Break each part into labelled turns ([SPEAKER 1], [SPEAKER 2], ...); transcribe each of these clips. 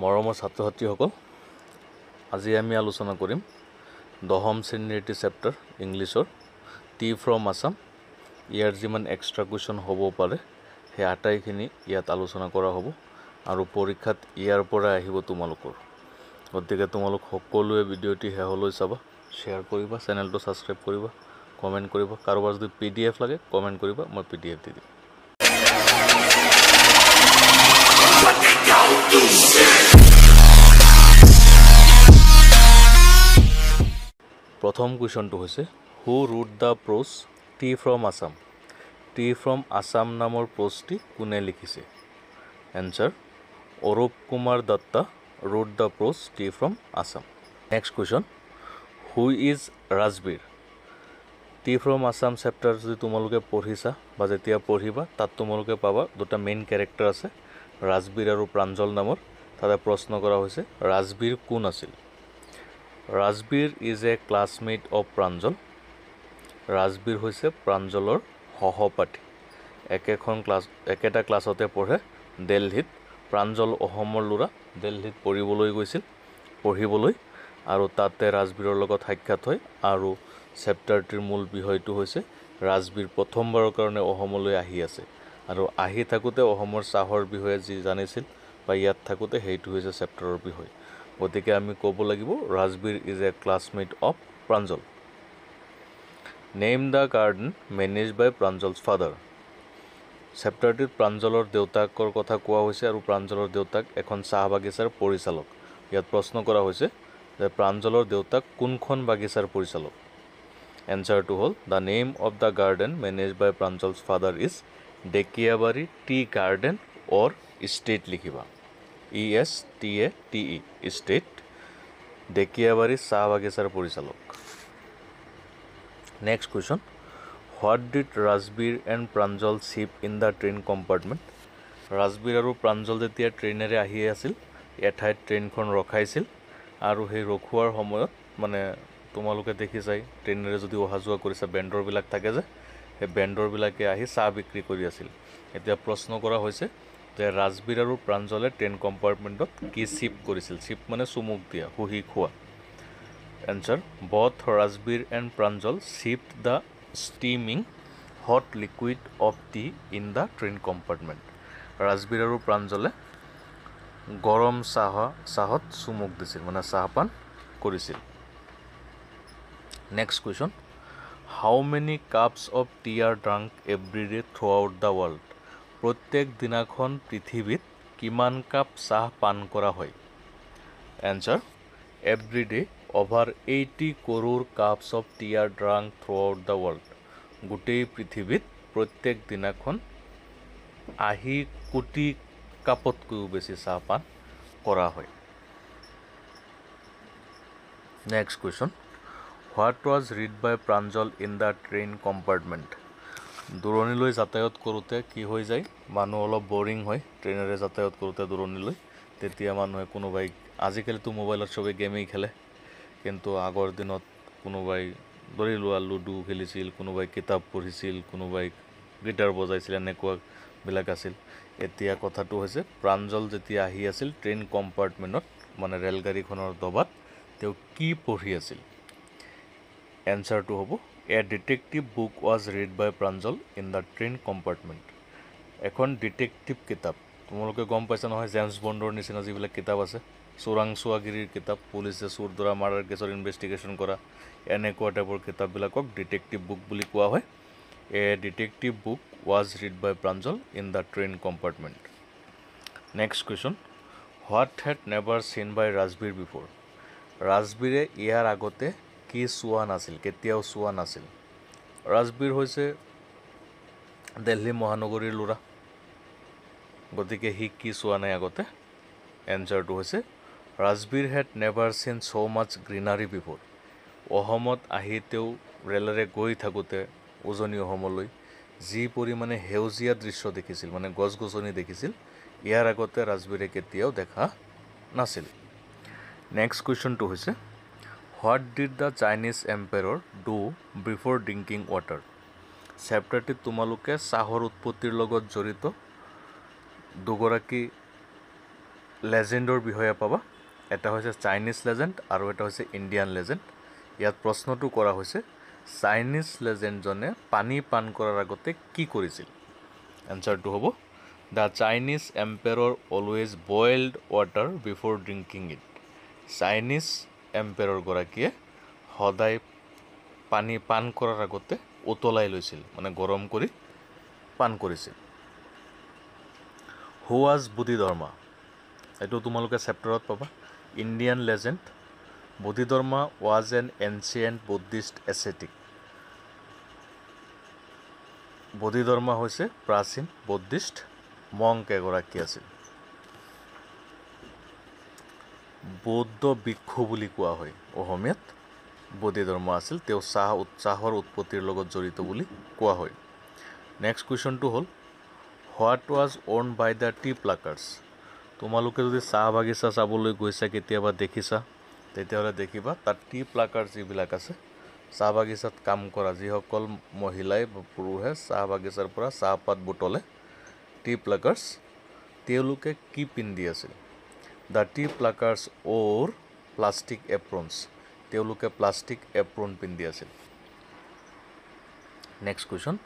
[SPEAKER 1] মৰমৰ ছাত্ৰ-ছাত্ৰীসকল, আজি আমি আলোচনা কৰিম দহম শ্ৰেণীৰ এটি চেপ্টাৰ ইংলিছৰ টি ফ্ৰম আছাম। ইয়াৰ যিমান এক্সট্ৰা কুৱেশ্যন হ'ব পাৰে সেই আটাইখিনি ইয়াত আলোচনা কৰা হ'ব আৰু পৰীক্ষাত ইয়াৰ পৰা আহিব তোমালোকৰ। গতিকে তোমালোক সকলোৱে ভিডিঅ'টি শেষলৈ চাবা, শ্বেয়াৰ কৰিবা, চেনেলটো ছাবস্ক্ৰাইব কৰিবা, কমেণ্ট কৰিবা। কাৰোবাৰ যদি PDF লাগে কমেণ্ট কৰিবা, মই PDF দি দিম। প্ৰথম কুৱেশ্যনটো হৈছে who wrote the prose tea from Assam. Tea from Assam নামৰ প্ৰ'জটি কোনে লিখিছে? Answer Arup Kumar Dutta wrote the prose tea from Assam. Next question, who is Rajbir? Tea from Assam chapter যদি তোমালোকে পঢ়িছা বা যেতিয়া পঢ়িবা তাত তোমালোকে পাবা দুটা মেইন কেৰেক্টাৰ আছে, ৰাজবীৰ আৰু প্ৰাঞ্জল নামৰ। তাতে প্ৰশ্ন কৰা হৈছে ৰাজবীৰ কোন আছিল? Rajbir is a classmate of Pranjal. Rajbir হৈছে প্ৰাঞ্জলৰ সহপাঠী, একেটা ক্লাছতে পঢ়ে। দিল্লীত প্ৰাঞ্জল অসমৰ ল'ৰা, দিল্লীত পঢ়িবলৈ আৰু তাতে ৰাজবীৰৰ লগত সাক্ষাৎ হয় আৰু চেপ্টাৰটিৰ মূল বিষয়টো হৈছে ৰাজবীৰ প্ৰথমবাৰৰ কাৰণে অসমলৈ আহি আছে আৰু আহি থাকোঁতে অসমৰ চাহৰ বিষয়ে যি জানিছিল বা ইয়াত থাকোঁতে সেইটো হৈছে চেপ্টাৰৰ বিষয়। গতিকে আমি ক'ব লাগিব Rajbir is a classmate of Pranjal. Name the garden manage by Pranjal's father. চেপ্টাৰটিত প্ৰাঞ্জলৰ দেউতাকৰ কথা কোৱা হৈছে আৰু প্ৰাঞ্জলৰ দেউতাক এখন চাহ বাগিচাৰ পৰিচালক। ইয়াত প্ৰশ্ন কৰা হৈছে যে প্ৰাঞ্জলৰ দেউতাক কোনখন বাগিচাৰ পৰিচালক? এনচাৰটো হ'ল the name of the garden manage by Pranjal's father is Dekiyabari tea garden or estate লিখিবা। ESTATE ষ্টেট, ডেকিয়াবাৰী চাহ বাগিচাৰ পৰিচালক। Next question, what did Rajbir and Pranjal sip in the train compartment. Rajbir আৰু প্ৰাঞ্জল যেতিয়া ট্ৰেইনেৰে আহি আছিল এঠাইত ট্ৰেইনখন ৰখাইছিল আৰু সেই ৰখোৱাৰ সময়ত মানে তোমালোকে দেখিছাই ট্ৰেইনেৰে যদি অহা যোৱা কৰিছা বেণ্ডৰবিলাক থাকে যে সেই বেণ্ডৰবিলাকে আহি চাহ বিক্ৰী কৰি আছিল। এতিয়া প্ৰশ্ন কৰা হৈছে যে ৰাজবীৰ আৰু প্ৰাঞ্জলে ট্ৰেইন কম্পাৰ্টমেণ্টত কি চিপ কৰিছিল? চিপ মানে চুমুক দিয়া, শুহি খোৱা। Answer both Rajbir and Pranjal sipped the steaming hot liquid of tea in the train compartment. Rajbir আৰু প্ৰাঞ্জলে গৰম চাহত চুমুক দিছিল, মানে চাহপান কৰিছিল। Next question, how many cups of tea are drunk every day throughout the world. প্ৰত্যেক দিনাখন পৃথিৱীত কিমান কাপ চাহ পান কৰা হয়? Answer every day over 80 crore cups of tea are drunk throughout the world. গোটেই পৃথিৱীত প্ৰত্যেক দিনাখন 80 কোটি কাপতকৈও বেছি চাহ পান কৰা হয়। Next question, what was read by Pranjal in the train compartment. দূৰণিলৈ যাতায়াত কৰোঁতে কি হৈ যায়, মানুহ অলপ বৰিং হয় ট্ৰেইনেৰে যাতায়াত কৰোঁতে দূৰণিলৈ। তেতিয়া মানুহে কোনোবাই, আজিকালিতো মোবাইলত চবেই গেমেই খেলে, কিন্তু আগৰ দিনত কোনোবাই ধৰি লোৱা লুডু খেলিছিল, কোনোবাই কিতাপ পঢ়িছিল, কোনোবাই গিটাৰ বজাইছিল, এনেকুৱাবিলাক আছিল। এতিয়া কথাটো হৈছে প্ৰাঞ্জল যেতিয়া আহি আছিল ট্ৰেইন কম্পাৰ্টমেণ্টত মানে ৰেলগাড়ীখনৰ ডবাত তেওঁ কি পঢ়ি আছিল? এনচাৰটো হ'ব a detective book was read by Pranjal in the train compartment. এখন ডিটেক্টিভ কিতাপ, তোমালোকে গম পাইছা নহয় জেমছ বণ্ডৰ নিচিনা যিবিলাক কিতাপ আছে, চোৰাংচোৱাগিৰিৰ কিতাপ, পুলিচে চোৰ ধৰা মাৰ্ডাৰ কেছৰ ইনভেষ্টিগেশ্যন কৰা, এনেকুৱা টাইপৰ কিতাপবিলাকক ডিটেক্টিভ বুক বুলি কোৱা হয়। A detective book was read by Pranjal in the train compartment. Next question, what had never seen by Rajbir before. ৰাজবীৰে ইয়াৰ আগতে কি চোৱা নাছিল, কেতিয়াও চোৱা নাছিল? ৰাজবীৰ হৈছে দিল্লী মহানগৰীৰ ল'ৰা, গতিকে সি কি চোৱা নাই আগতে? এনচাৰটো হৈছে ৰাজবীৰ হেড নেভাৰ চিন ছ' মাছ গ্ৰীনাৰী বিফৰ। অসমত আহি তেওঁ ৰেলেৰে গৈ থাকোঁতে উজনি অসমলৈ যি পৰিমাণে সেউজীয়া দৃশ্য দেখিছিল, মানে গছ গছনি দেখিছিল, ইয়াৰ আগতে ৰাজবীৰে কেতিয়াও দেখা নাছিল। নেক্সট কুৱেশ্যনটো হৈছে what did the Chinese emperor do before drinking water. চেপ্টাৰটিত তোমালোকে চাহৰ উৎপত্তিৰ লগত জড়িত দুগৰাকী লেজেণ্ডৰ বিষয়ে পাবা এটা হৈছে চাইনিজ লেজেণ্ড আৰু এটা হৈছে ইণ্ডিয়ান লেজেণ্ড ইয়াত প্ৰশ্নটো কৰা হৈছে চাইনিজ লেজেণ্ডজনে পানী পান কৰাৰ আগতে কি কৰিছিল এনসাৰটো হ'ব the Chinese emperor always boiled water before drinking it Chinese emperor গৰাকীয়ে সদায় পানী পান কৰাৰ আগতে উতলাই লৈছিল মানে গৰম কৰি পান কৰিছিল হু ৱাজ বুদ্ধিধৰ্মা এইটো তোমালোকে চেপ্টাৰত পাবা Indian legend Bodhidharma was an ancient Buddhist ascetic Bodhidharma হৈছে প্ৰাচীন বুদ্ধিষ্ট মংক এগৰাকী আছিল বৌদ্ধ ভিক্ষু বুলি কোৱা হয় অসমীয়াত বুদ্ধিধৰ্মা আছিল তেওঁ চাহৰ উৎপত্তিৰ লগত জড়িত বুলি কোৱা হয় নেক্সট কুৱেশ্যনটো হ'ল what was worn by the tea pluckers তোমালোকে যদি চাহ বাগিচা চাবলৈ গৈছা কেতিয়াবা দেখিছা তেতিয়াহ'লে দেখিবা তাত টি প্লাকাৰ্ছ যিবিলাক আছে চাহ বাগিচাত কাম কৰা যিসকল মহিলাই বা পুৰুষে চাহ বাগিচাৰ পৰা চাহপাত বুটলে টি প্লাকাৰ্ছ তেওঁলোকে কি পিন্ধি আছিল দ্য টি প্লাকাৰ্ছ অ'ৰ প্লাষ্টিক এপ্ৰনছ তেওঁলোকে প্লাষ্টিক এপ্ৰন পিন্ধি আছিল next question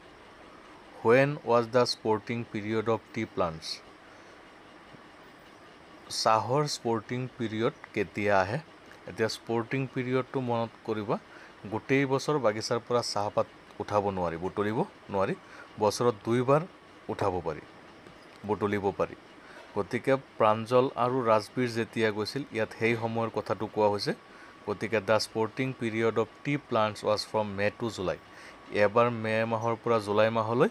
[SPEAKER 1] when was the sporting period of tea plants চাহৰ স্পৰ্টিং পিৰিয়ড কেতিয়া আহে এতিয়া স্পৰ্টিং পিৰিয়ডটো মনত কৰিবা গোটেই বছৰ বাগিচাৰ পৰা চাহপাত উঠাব নোৱাৰি বুটলিব নোৱাৰি বছৰত 2 বাৰ উঠাব পাৰি বুটলিব পাৰি গতিকে প্ৰাঞ্জল আৰু ৰাজবীৰ যেতিয়া গৈছিল ইয়াত সেই সময়ৰ কথাটো কোৱা হৈছে গতিকে the sporting period of tea plants was from May to July এবাৰ মে মাহৰ পৰা জুলাই মাহলৈ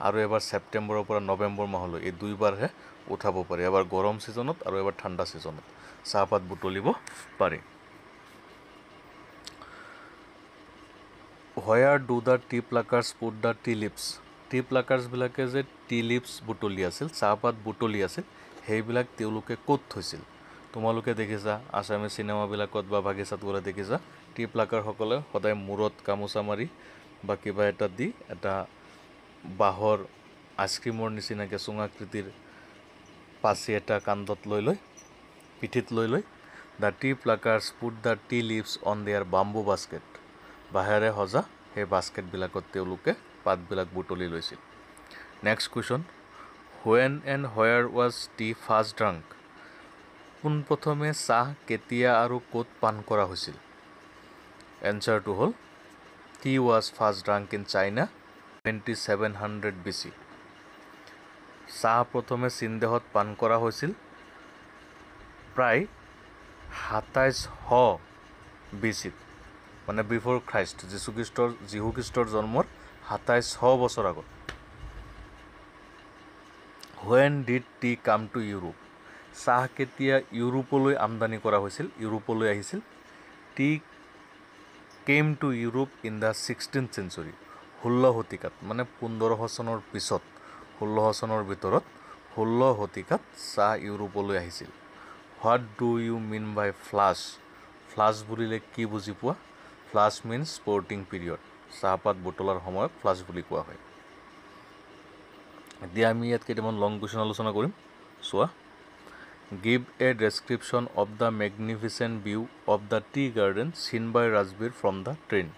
[SPEAKER 1] আৰু এবাৰ ছেপ্টেম্বৰৰ পৰা নৱেম্বৰ মাহলৈ এই 2 বাৰহে উঠাব পাৰি এবাৰ গৰম ছিজনত আৰু এবাৰ ঠাণ্ডা ছিজনত চাহপাত বুটলিব পাৰি where do the tea pluckers put the tea leaves tea প্লাকাৰ্ছবিলাকে যে টি লিভছ বুটলি আছিল চাহপাত বুটলি আছিল সেইবিলাক তেওঁলোকে ক'ত থৈছিল তোমালোকে দেখিছা আছামিজ চিনেমাবিলাকত বা বাগিচাত গ'লে দেখিছা টি প্লাকাৰসকলে সদায় মূৰত গামোচা মাৰি বা কিবা এটা দি এটা বাঁহৰ আইচক্ৰীমৰ নিচিনাকৈ চুঙাকৃতিৰ পাচি এটা কান্ধত লৈ পিঠিত লৈ the tea pluckers put the tea leaves on their bamboo basket বাঁহেৰে সজা সেই বাস্কেটবিলাকত তেওঁলোকে পাতবিলাক বুটলি লৈছিল next question when and where was tea first drunk পোনপ্ৰথমে চাহ কেতিয়া আৰু ক'ত পান কৰা হৈছিল এনচাৰটো হ'ল T was first drunk in China 2700 BC চাহ প্ৰথমে চীনদেশত পান কৰা হৈছিল প্ৰায় 2700 BC মানে বিফৰ খ্ৰাইষ্ট যীশু খ্ৰীষ্টৰ জন্মৰ 2700 বছৰ আগত when did T come to Europe চাহ কেতিয়া ইউৰোপলৈ আমদানি কৰা হৈছিল ইউৰোপলৈ আহিছিল T came to Europe in the 16th century 16 শতিকাত মানে 1500 চনৰ পিছত 1600 চনৰ ভিতৰত 16 শতিকাত চাহ ইউৰোপলৈ আহিছিল what do you mean by flush flush বুলিলে কি বুজি পোৱা ফ্লাছ মিনছ স্পৰ্টিং পিৰিয়ড চাহপাত বুটলাৰ সময়ক ফ্লাছ বুলি কোৱা হয় এতিয়া আমি ইয়াত কেইটামান লং কুৱেশ্যন আলোচনা কৰিম চোৱা give a description of the magnificent view of the tea garden চিন by Rajbir from the train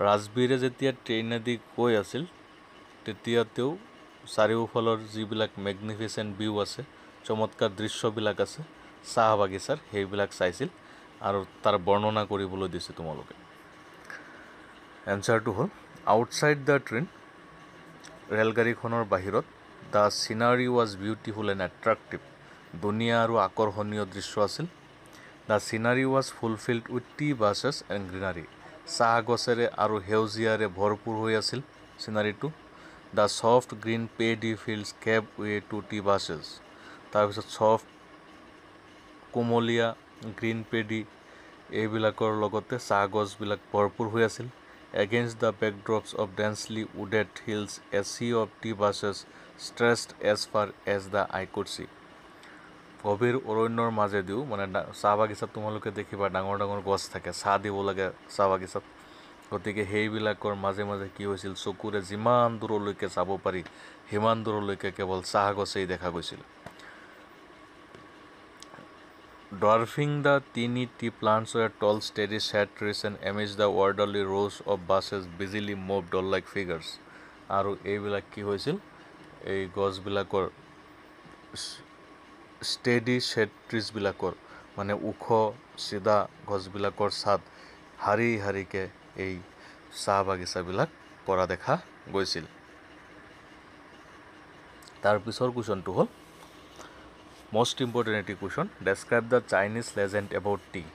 [SPEAKER 1] ৰাজবীৰে যেতিয়া ট্ৰেইনেদি গৈ আছিল তেতিয়া তেওঁ চাৰিওফালৰ যিবিলাক মেগনিফিচেণ্ট ভিউ আছে চমৎকাৰ দৃশ্যবিলাক আছে চাহ বাগিচাৰ সেইবিলাক চাইছিল আৰু তাৰ বৰ্ণনা কৰিবলৈ দিছে তোমালোকে এনচাৰটো হ'ল আউটছাইড দ্য ট্ৰেইন ৰেলগাড়ীখনৰ বাহিৰত the scenery was beautiful and attractive ধুনীয়া আৰু আকৰ্ষণীয় দৃশ্য আছিল the scenery was fulfilled with tea bushes and greenery চাহ গছেৰে আৰু সেউজীয়াৰে ভৰপূৰ হৈ আছিল চিনাৰীটো the soft green paddy fields gave way to tea bushes তাৰপিছত ছফ্ট কোমলীয়া গ্ৰীণ পেডি এইবিলাকৰ লগতে চাহ গছবিলাক ভৰপূৰ হৈ আছিল against the backdrops of densely wooded hills a sea of tea bushes stretched as far as the eye could see গভীৰ অৰণ্যৰ মাজেদিও মানে চাহ বাগিচাত তোমালোকে দেখিবা ডাঙৰ ডাঙৰ গছ থাকে চাহ দিব লাগে চাহ বাগিচাত গতিকে সেইবিলাকৰ মাজে মাজে কি হৈছিল চকুৰে যিমান দূৰলৈকে চাব পাৰি সিমান দূৰলৈকে কেৱল চাহ গছেই দেখা গৈছিল Dwarfing the teeny tea plants were tall, steady shade trees, and amidst the orderly rows of buses busily moved all like figures. আৰু এইবিলাক কি হৈছিল এই গছবিলাকৰ ষ্টেডি শ্বেড ট্ৰিজবিলাকৰ মানে ওখ চিধা গছবিলাকৰ ছাদ শাৰী শাৰীকে এই চাহ বাগিচাবিলাক কৰা দেখা গৈছিল তাৰ পিছৰ কুৱেশ্যনটো হ'ল most important এটি question describe the Chinese legend about tea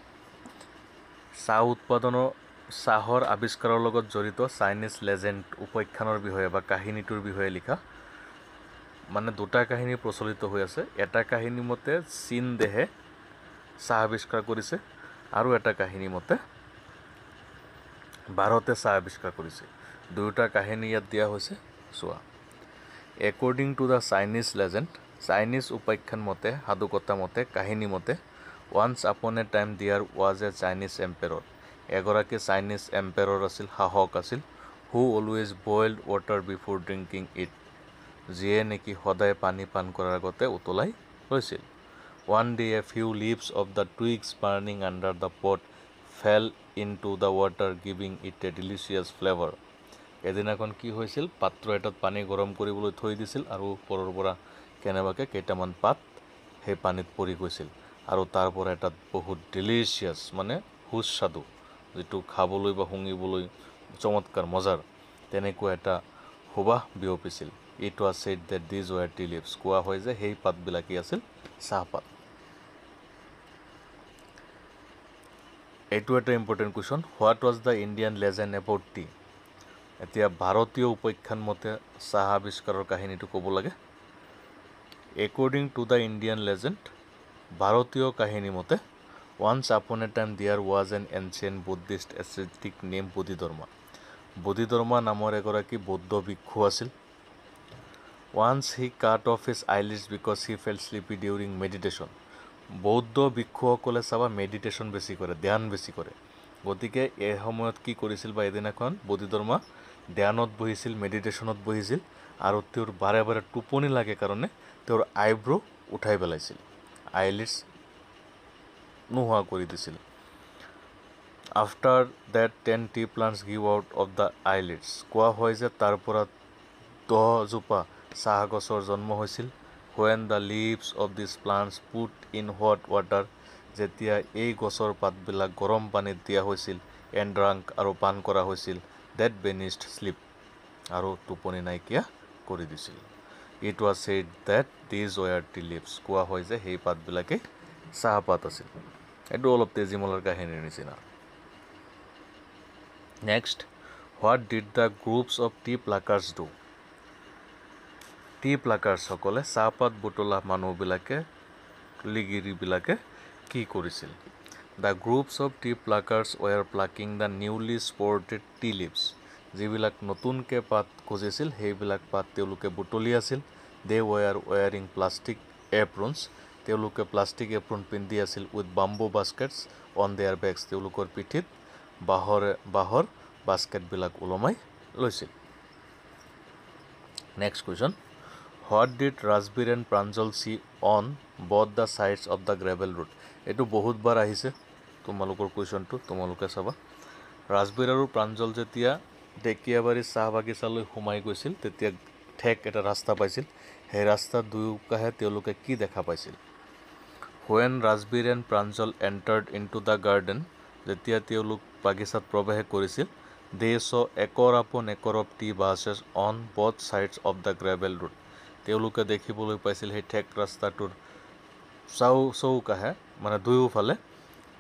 [SPEAKER 1] চাহ উৎপাদনৰ চাহৰ আৱিষ্কাৰৰ লগত জড়িত চাইনিজ লেজেণ্ড উপাখ্যানৰ বিষয়ে বা কাহিনীটোৰ বিষয়ে লিখা মানে দুটা কাহিনী প্ৰচলিত হৈ আছে এটা কাহিনী মতে চীন দেহে চাহ আৱিষ্কাৰ কৰিছে আৰু এটা কাহিনী মতে ভাৰতে চাহ আৱিষ্কাৰ কৰিছে দুটা কাহিনী ইয়াত দিয়া হৈছে চোৱা according to the Chinese legend Chinese উপাখ্যান মতে সাধুকথা মতে কাহিনী মতে once upon a time there was a Chinese emperor এগৰাকী চাইনিজ এম্পায়াৰ আছিল শাসক আছিল who always boiled water before drinking it যিয়ে নেকি সদায় পানী পান কৰাৰ আগতে উতলাই লৈছিল one day a few leaves of the twigs burning under the pot fell into the water giving it a delicious flavor এদিনাখন কি হৈছিল পাত্ৰ এটাত পানী গৰম কৰিবলৈ থৈ দিছিল আৰু ওপৰৰ পৰা কেনেবাকে কেইটামান পাত সেই পানীত পৰি গৈছিল আৰু তাৰ পৰা এটা বহুত ডিলিচিয়াছ মানে সুস্বাদু যেটো খাবলৈ বা শুঙিবলৈ চমৎকাৰ মজাৰ তেনেকুৱা এটা সুবাস বিয়পিছিল it was said that these were tea leaves কোৱা হয় যে সেই পাতবিলাকি আছিল চাহপাত এইটো এটা important question what was the Indian legend about T এতিয়া ভাৰতীয় উপাখ্যান মতে চাহ আৱিষ্কাৰৰ কাহিনীটো ক'ব লাগে according to the Indian legend ভাৰতীয় কাহিনী মতে once upon a time there was an ancient Buddhist ascetic named Bodhidharma নামৰ এগৰাকী বৌদ্ধ ভিক্ষু আছিল once he cut off his eyelids because he felt sleepy during meditation বৌদ্ধ ভিক্ষুসকলে চাবা মেডিটেশ্যন বেছি কৰে ধ্যান বেছি কৰে গতিকে এই সময়ত কি কৰিছিল বা এদিনাখন বোধিধৰ্মা ধ্যানত বহিছিল মেডিটেশ্যনত বহিছিল আৰু তেওঁৰ বাৰে বাৰে টোপনি লাগে কাৰণে তেওঁৰ আইব্ৰো উঠাই পেলাইছিল আইলিডছ নোহোৱা কৰি দিছিল after that 10 tea plants grew out of the eyelids কোৱা হয় যে তাৰ পৰা 10 জোপা চাহ গছৰ জন্ম হৈছিল when the leaves of these plants put in hot water যেতিয়া এই গছৰ পাতবিলাক গৰম পানীত দিয়া হৈছিল and drank আৰু পান কৰা হৈছিল that vanished sleep আৰু টোপনি নাইকিয়া কৰি দিছিল it was said that these were tea leaves কোৱা হয় যে সেই পাতবিলাকে চাহপাত আছিল এটো অলপ তেজিমলৰ কাহিনীৰ নিচিনা next what did the groups of tea pluckers do tea pluckers সকলে চাহপাত বুটলা মানুহবিলাকে লিগিৰিবিলাকে কি কৰিছিল the groups of tea pluckers were plucking the newly sprouted tea leaves যিবিলাক নতুনকে পাত গজিছিল সেইবিলাক পাত তেওঁলোকে বুটলি আছিল they were wearing plastic aprons তেওঁলোকে প্লাষ্টিক এপ্ৰন পিন্ধি আছিল with bamboo baskets on their backs তেওঁলোকৰ পিঠিত বাহৰ বাস্কেটবিলাক উলমাই লৈছিল next question what did Rajbir and Pranjal see on both the sides of the gravel road এটো বহুত বাৰ আহিছে তোমালোকৰ কোৱেশ্যনটো তোমালোকে চাবা ৰাজবীৰ আৰু প্ৰাঞ্জল যেতিয়া ডেকিয়াবাৰী চাহ বাগিচালৈ সোমাই গৈছিল তেতিয়া ঠেক এটা ৰাস্তা পাইছিল সেই ৰাস্তাৰ দুয়োকাষে তেওঁলোকে কি দেখা পাইছিল when Rajbir and Pranjal entered into the garden যেতিয়া তেওঁলোক বাগিচাত প্ৰৱেশ কৰিছিল they saw acre upon acre of tea bushes on both sides of the gravel road তেওঁলোকে দেখিবলৈ পাইছিল সেই ঠেক ৰাস্তাটোৰ চৌকাষে মানে দুয়োফালে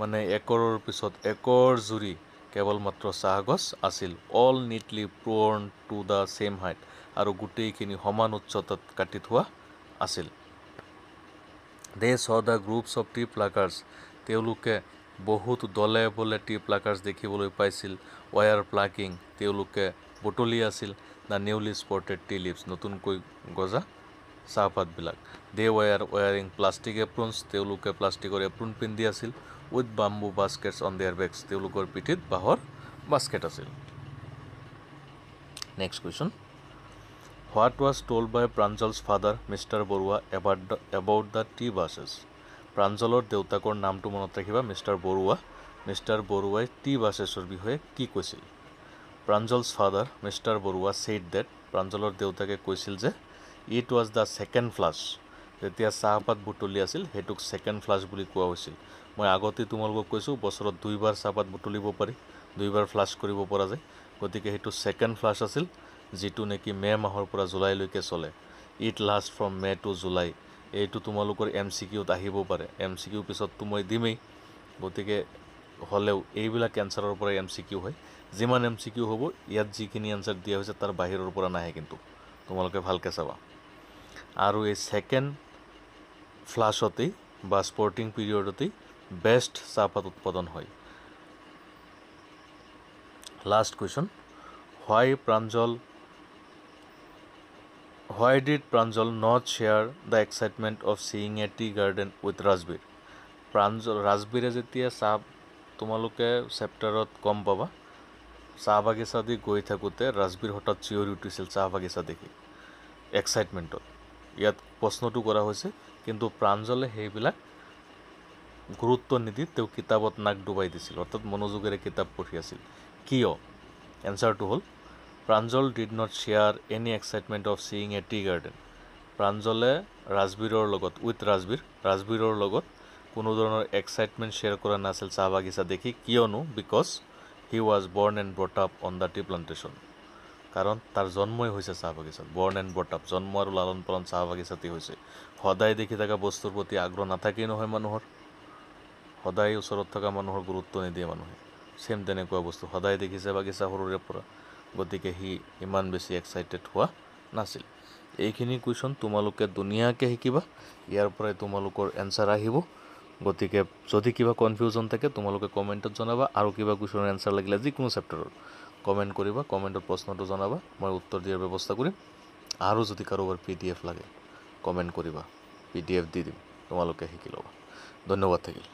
[SPEAKER 1] মানে একৰৰ পিছত একৰ জুৰি কেৱল মাত্ৰ চাহ গছ আছিল all neatly pruned to the same height আৰু গুটেইখিনি সমান উচ্চতাত কাটি থোৱা আছিল they saw the groups of tea pluckers তেওঁলোকে বহুত দলে বলে tea pluckers দেখিবলৈ পাইছিল wire plucking তেওঁলোকে বুটলি আছিল the newly sprouted tea leaves নতুনকৈ গজা চাহপাতবিলাক they were wearing plastic aprons তেওঁলোকে প্লাষ্টিকৰ এপ্ৰন পিন্ধি আছিল with bamboo baskets on their backs তেওঁলোকৰ পিঠিত বাহৰ বাস্কেট আছিল next question what was told by Pranjal's father Mr. Borua about the tea bushes প্ৰাঞ্জলৰ দেউতাকৰ নামটো মনত ৰাখিবা মিষ্টাৰ বৰুৱা। মিষ্টাৰ বৰুৱাই টি বাছেছৰ বিষয়ে কি কৈছিল? Pranjal's father mister Barua said that, প্ৰাঞ্জলৰ দেউতাকে কৈছিল যে it was the second flush, যেতিয়া চাহপাত বুটলি আছিল সেইটোক ছেকেণ্ড ফ্লাছ বুলি কোৱা হৈছিল। মই আগতে তোমালোকক কৈছোঁ বছৰত 2 বাৰ চাহপাত বুটলিব পাৰি, 2 বাৰ ফ্লাছ কৰিব পৰা যায়, গতিকে সেইটো ছেকেণ্ড ফ্লাছ আছিল, যিটো নেকি মে' মাহৰ পৰা জুলাইলৈকে চলে। It last from May' to July. এইটো তোমালোকৰ MCQত আহিব পাৰে, MCQ পিছততো মই দিমেই, গতিকে হ'লেও এইবিলাক এনচাৰৰ পৰা MCQ হয়। যিমান MCQ হ'ব ইয়াত যিখিনি এনচাৰ দিয়া হৈছে তাৰ বাহিৰৰ পৰা নাহে, কিন্তু তোমালোকে ভালকৈ চাবা। আৰু এই ছেকেণ্ড ফ্লাছতেই বা স্পৰ্টিং পিৰিয়ডতেই বেষ্ট চাহপাত উৎপাদন হয়। Last question, Why did Pranjal not share the excitement of seeing a tea garden with Rajbir? ৰাজবীৰে যেতিয়া তোমালোকে চেপ্টাৰত গম পাবা, চাহ বাগিচা দি গৈ থাকোঁতে ৰাজবীৰ হঠাৎ চিঞৰি উঠিছিল চাহ বাগিচা দেখি এক্সাইটমেণ্টত। ইয়াত প্ৰশ্নটো কৰা হৈছে, কিন্তু প্ৰাঞ্জলে সেইবিলাক গুৰুত্ব নিদি তেওঁ কিতাপত নাক ডুবাই দিছিল, অৰ্থাৎ মনোযোগেৰে কিতাপ পঢ়ি আছিল। কিয়? এনচাৰটো হ'ল Pranjal did not share any excitement of seeing a tea garden. প্ৰাঞ্জলে ৰাজবীৰৰ লগত কোনো ধৰণৰ এক্সাইটমেণ্ট শ্বেয়াৰ কৰা নাছিল চাহ বাগিচা দেখি। কিয়নো? Because he was born and brought up on the tea plantation. কাৰণ তাৰ জন্মই হৈছে চাহ বাগিচাত, বৰ্ণ এণ্ড ব্ৰট আপ, জন্ম আৰু লালন পালন চাহ বাগিচাতে হৈছে। সদায় দেখি থকা বস্তুৰ প্ৰতি আগ্ৰহ নাথাকেই নহয় মানুহৰ, সদায় ওচৰত থকা মানুহৰ গুৰুত্ব নিদিয়ে মানুহে। ছেম তেনেকুৱা বস্তু, সদায় দেখিছে বাগিচা সৰুৰে পৰা, গতিকে সি ইমান বেছি এক্সাইটেড হোৱা নাছিল। এইখিনি কুৱেশ্যন তোমালোকে ধুনীয়াকৈ শিকিবা, ইয়াৰ পৰাই তোমালোকৰ এনচাৰ আহিব। গতিকে যদি কিবা কনফিউজন থাকে তোমালোকে কমেণ্টত জনাবা, আৰু কিবা কুৱেশ্যনৰ এনচাৰ লাগিলে যিকোনো চেপ্টাৰৰ কমেণ্ট কৰিবা, কমেণ্টত প্ৰশ্নটো জনাবা, মই উত্তৰ দিয়াৰ ব্যৱস্থা কৰিম। আৰু যদি কাৰোবাৰ PDF লাগে কমেণ্ট কৰিবা, PDF দি দিম, তোমালোকে শিকি ল'বা। ধন্যবাদ থাকিল।